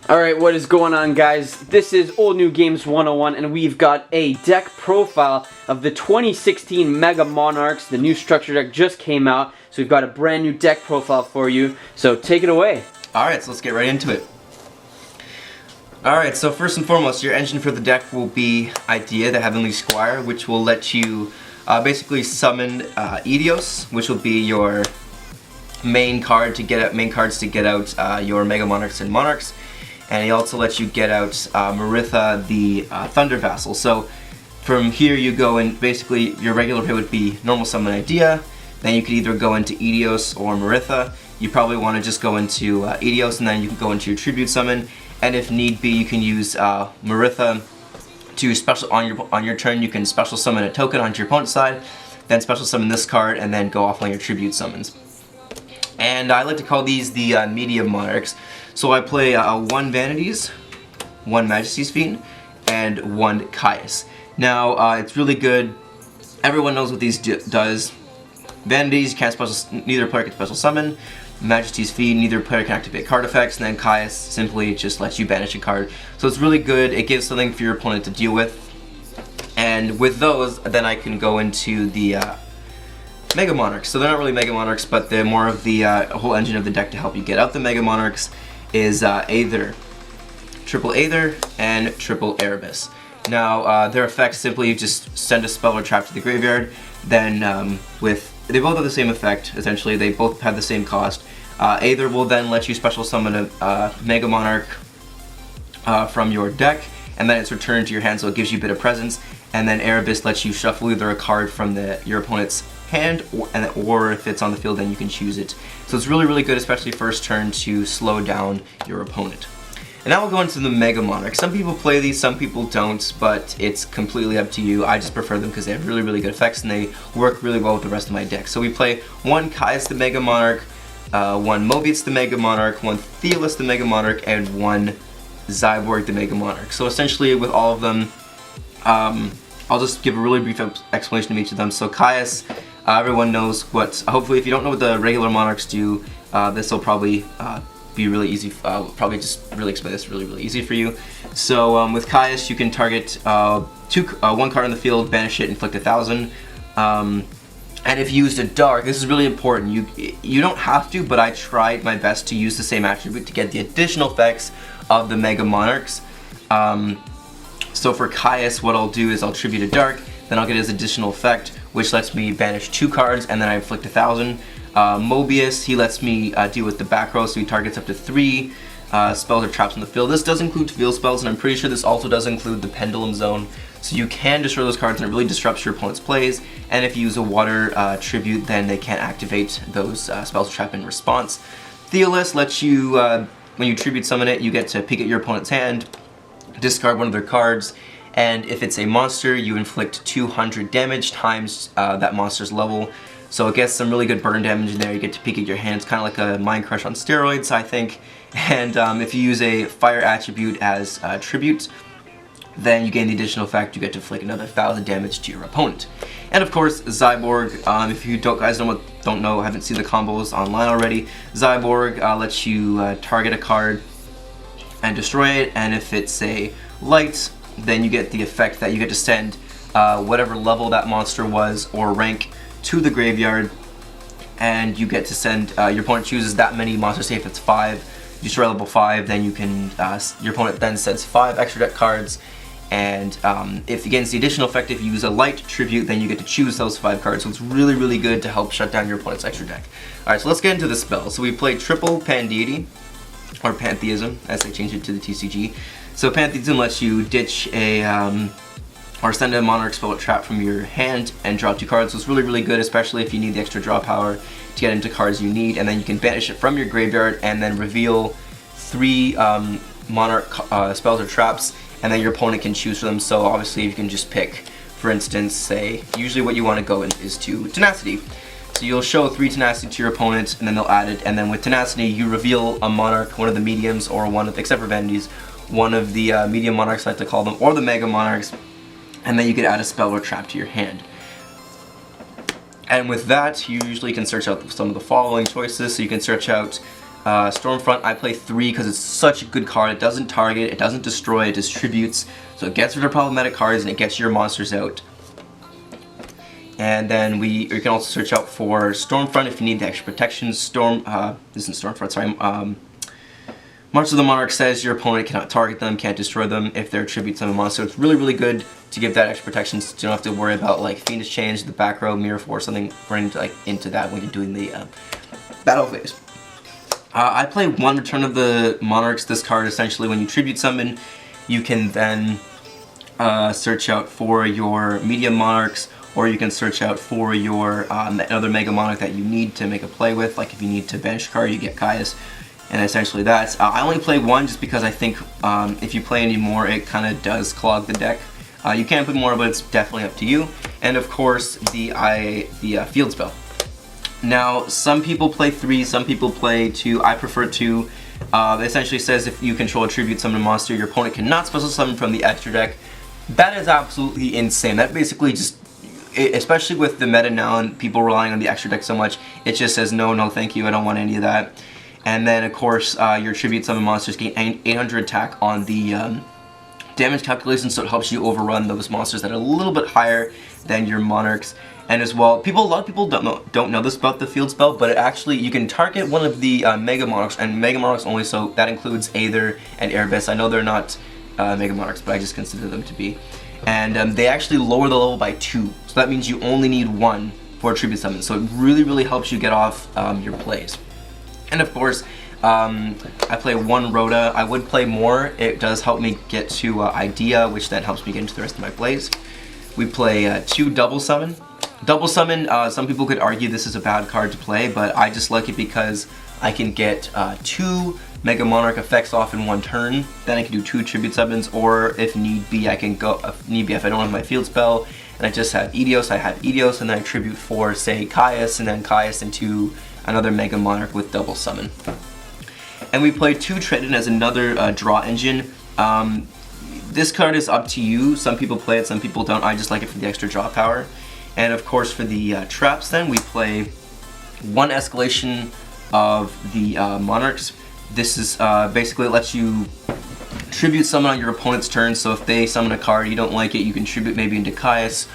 Alright, what is going on, guys? This is Old New Games 101, and we've got a deck profile of the 2016 Mega Monarchs. The new structure deck just came out, so we've got a brand new deck profile for you. So take it away. Alright, so let's get right into it. Alright, so first and foremost, your engine for the deck will be Idea, the Heavenly Squire, which will let you basically summon Eidos, which will be your main cards to get out your Mega Monarchs and Monarchs. And he also lets you get out Maritha, the Thunder Vassal. So from here you go, and basically your regular play would be normal summon Idea. Then you could either go into Eidos or Maritha. You probably want to just go into Eidos, and then you can go into your tribute summon. And if need be, you can use Maritha to special on your turn. You can special summon a token onto your opponent's side, then special summon this card, and then go off on your tribute summons. And I like to call these the medium monarchs. So I play 1 Vanities, 1 Majesty's Fiend, and 1 Caius. Now it's really good. Everyone knows what these does. Vanities, you can't neither player can special summon. Majesty's Fiend, neither player can activate card effects. And then Caius simply just lets you banish a card. So it's really good. It gives something for your opponent to deal with. And with those, then I can go into the Mega Monarchs. So they're not really Mega Monarchs, but they're more of the whole engine of the deck to help you get out the Mega Monarchs is Aether, Triple Aether, and Triple Erebus. Now their effects simply just send a spell or trap to the graveyard. Then they both have the same effect, essentially. They both have the same cost. Aether will then let you special summon a Mega Monarch from your deck, and then it's returned to your hand, so it gives you a bit of presence. And then Erebus lets you shuffle either a card from your opponent's hand, or if it's on the field, then you can choose it. So it's really, really good, especially first turn, to slow down your opponent. And now we'll go into the Mega Monarch. Some people play these, some people don't, but it's completely up to you. I just prefer them because they have really, really good effects, and they work really well with the rest of my deck. So we play 1 Caius the Mega Monarch, 1 Mobius the Mega Monarch, 1 Theolus the Mega Monarch, and 1 Zyborg the Mega Monarch. So essentially with all of them, I'll just give a really brief explanation of each of them. So Caius, everyone knows what, hopefully if you don't know what the regular Monarchs do, this will probably be really easy. Probably just really explain this really easy for you. So with Caius, you can target 1 card on the field, banish it, inflict 1,000. And if you used a dark, this is really important. You don't have to, but I tried my best to use the same attribute to get the additional effects of the Mega Monarchs. So for Caius, what I'll do is I'll tribute a dark, then I'll get his additional effect, which lets me banish 2 cards, and then I inflict 1,000. Mobius, he lets me deal with the back row, so he targets up to 3 spells or traps on the field. This does include field spells, and I'm pretty sure this also does include the Pendulum Zone, so you can destroy those cards, and it really disrupts your opponent's plays. And if you use a water tribute, then they can't activate those spells or trap in response. Theolus lets you, when you tribute summon it, you get to peek at your opponent's hand, discard one of their cards, and if it's a monster, you inflict 200 damage times that monster's level. So it gets some really good burn damage in there. You get to peek at your hand. It's kind of like a Mind Crush on steroids, I think. And if you use a fire attribute as tribute, then you gain the additional effect. You get to inflict another 1,000 damage to your opponent. And of course, Zyborg. If you don't know, haven't seen the combos online already, Zyborg lets you target a card and destroy it. And if it's a light, then you get the effect that you get to send whatever level that monster was or rank to the graveyard, and you get to send your opponent chooses that many monsters. Say if it's 5, destroy level 5, then you can your opponent then sends 5 extra deck cards, and if against the additional effect, if you use a light tribute, then you get to choose those 5 cards. So it's really good to help shut down your opponent's extra deck. Alright, so let's get into the spell. So we play Triple Pandeity, or Pantheism, as they changed it to the TCG. So Pantheism lets you ditch a or send a Monarch spell or trap from your hand and draw 2 cards. So it's really good, especially if you need the extra draw power to get into cards you need. And then you can banish it from your graveyard and then reveal 3 Monarch spells or traps, and then your opponent can choose for them. So obviously you can just pick, for instance, say, usually what you want to go in is to Tenacity. So you'll show 3 Tenacity to your opponent, and then they'll add it, and then with Tenacity you reveal a Monarch, one of the mediums, or one of, except for Vanities, one of the medium Monarchs, I like to call them, or the Mega Monarchs, and then you can add a spell or trap to your hand. And with that, you usually can search out some of the following choices. So you can search out Stormfront, I play 3 because it's such a good card. It doesn't target, it doesn't destroy, it distributes, so it gets rid of problematic cards and it gets your monsters out. And then you can also search out for Stormfront if you need the extra protection. This isn't Stormfront, sorry. March of the Monarch says your opponent cannot target them, can't destroy them if they're tribute summon monster. So it's really, really good to give that extra protection, so you don't have to worry about like Fiendish Change, the back row, Mirror Force, something running into that when you're doing the battle phase. I play 1 Return of the Monarchs. This card essentially, when you tribute summon, you can then search out for your medium monarchs, or you can search out for your another mega monarch that you need to make a play with. Like if you need to banish a card, you get Caius. And essentially that's, I only play 1 just because I think if you play any more, it kind of does clog the deck. You can put more, but it's definitely up to you. And of course, the field spell. Now, some people play 3, some people play 2. I prefer 2. It essentially says if you control a tribute summon monster, your opponent cannot special summon from the extra deck. That is absolutely insane. That basically just, especially with the meta now and people relying on the extra deck so much, it just says no, no thank you, I don't want any of that. And then of course your tribute summon monsters gain 800 attack on the damage calculation, so it helps you overrun those monsters that are a little bit higher than your monarchs. And as well, a lot of people don't know this about the field spell, but it actually, you can target one of the mega monarchs, and mega monarchs only, so that includes Aether and Erebus. I know they're not mega monarchs, but I just consider them to be. And they actually lower the level by 2, so that means you only need 1 for a tribute summon. So it really, really helps you get off your plays. And of course, I play 1 Rhoda. I would play more. It does help me get to Idea, which then helps me get into the rest of my plays. We play 2 Double Summon. Double Summon, some people could argue this is a bad card to play, but I just like it because I can get 2 Mega Monarch effects off in 1 turn. Then I can do 2 Tribute Summons, or if need be, I can go, if I don't have my field spell, and I just have Aetios, I have Aetios, and then I tribute for, say, Caius, and then Caius into another Mega Monarch with Double Summon. And we play 2 Triton as another draw engine. This card is up to you. Some people play it, some people don't. I just like it for the extra draw power. And of course for the traps then, we play 1 Escalation of the Monarchs. This is basically, it lets you tribute summon on your opponent's turn, so if they summon a card you don't like it, you can tribute maybe into Caius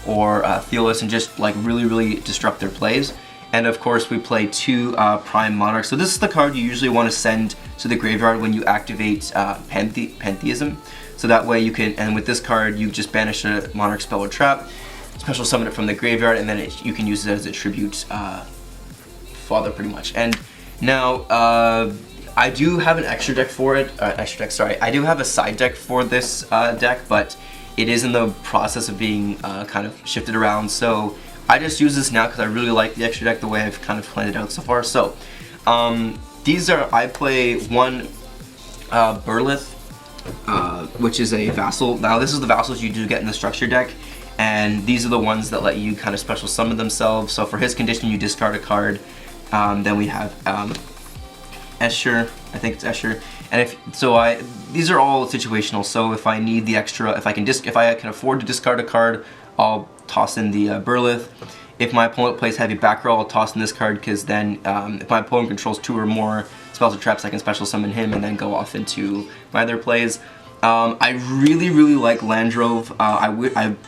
or Theolis and just like really disrupt their plays. And of course we play 2 Prime Monarchs. So this is the card you usually want to send to the graveyard when you activate Pantheism. So that way you can, and with this card you just banish a Monarch spell or trap, special summon it from the graveyard, and then you can use it as a tribute father pretty much. And now I do have an extra deck for it, I do have a side deck for this deck, but it is in the process of being kind of shifted around, so I just use this now because I really like the extra deck the way I've kind of planned it out so far. So these are, I play 1 Burlith, which is a vassal. Now this is the vassals you do get in the structure deck, and these are the ones that let you kind of special summon themselves. So for his condition you discard a card. Then we have Escher, I think it's Escher, and these are all situational. So if I need the extra, if I can afford to discard a card, I'll toss in the Burlith. If my opponent plays heavy back row, I'll toss in this card, because then if my opponent controls 2 or more spells or traps, I can special summon him and then go off into my other plays. I really like Landrove. I'm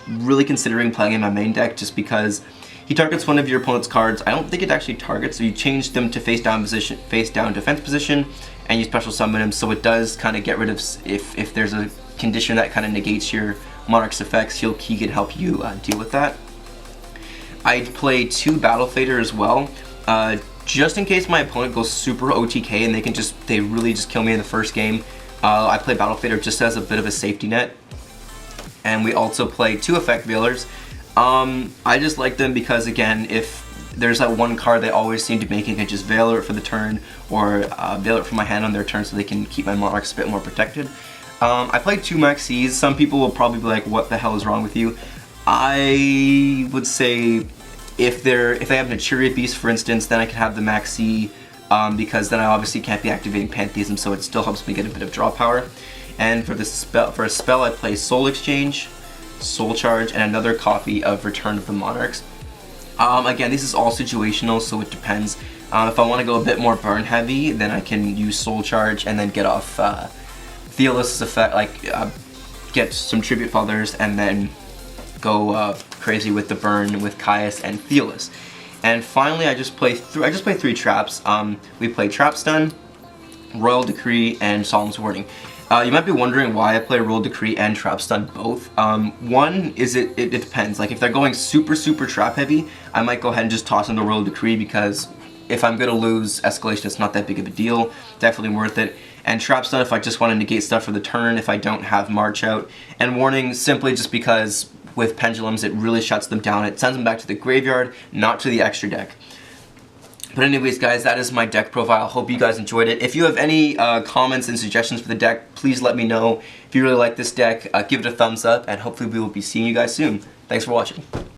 really considering playing in my main deck just because he targets one of your opponent's cards. I don't think it actually targets, so you change them to face down defense position, and you special summon him, so it does kind of get rid of, if there's a condition that kind of negates your Monarch's effects, he can help you deal with that. I'd play 2 Battle Fader as well, just in case my opponent goes super OTK and they really just kill me in the first game. I play Battle Fader just as a bit of a safety net. And we also play 2 Effect Veilers. I just like them because, again, if there's that one card they always seem to make, I can just Veil it for the turn, or Veil it from my hand on their turn so they can keep my Monarchs a bit more protected. I played 2 Maxis. Some people will probably be like, what the hell is wrong with you? I would say if they have an Aturia Beast, for instance, then I can have the Maxi, because then I obviously can't be activating Pantheism, so it still helps me get a bit of draw power. And for a spell, I play Soul Exchange, Soul Charge, and another copy of Return of the Monarchs. Again, this is all situational, so it depends. If I want to go a bit more burn heavy, then I can use Soul Charge and then get off Theolus' effect, like get some Tribute Feathers and then go crazy with the burn with Caius and Theolus. And finally, I just play 3 traps. We play Trap Stun, Royal Decree, and Solemn's Warning. You might be wondering why I play Royal Decree and Trap Stun both. One is it depends. Like if they're going super trap heavy, I might go ahead and just toss in the Royal Decree because if I'm gonna lose Escalation, it's not that big of a deal. Definitely worth it. And Trap Stun if I just want to negate stuff for the turn if I don't have March out. And Warning simply just because with Pendulums it really shuts them down. It sends them back to the graveyard, not to the extra deck. But anyways guys, that is my deck profile. Hope you guys enjoyed it. If you have any comments and suggestions for the deck, please let me know. If you really like this deck, give it a thumbs up, and hopefully we will be seeing you guys soon. Thanks for watching.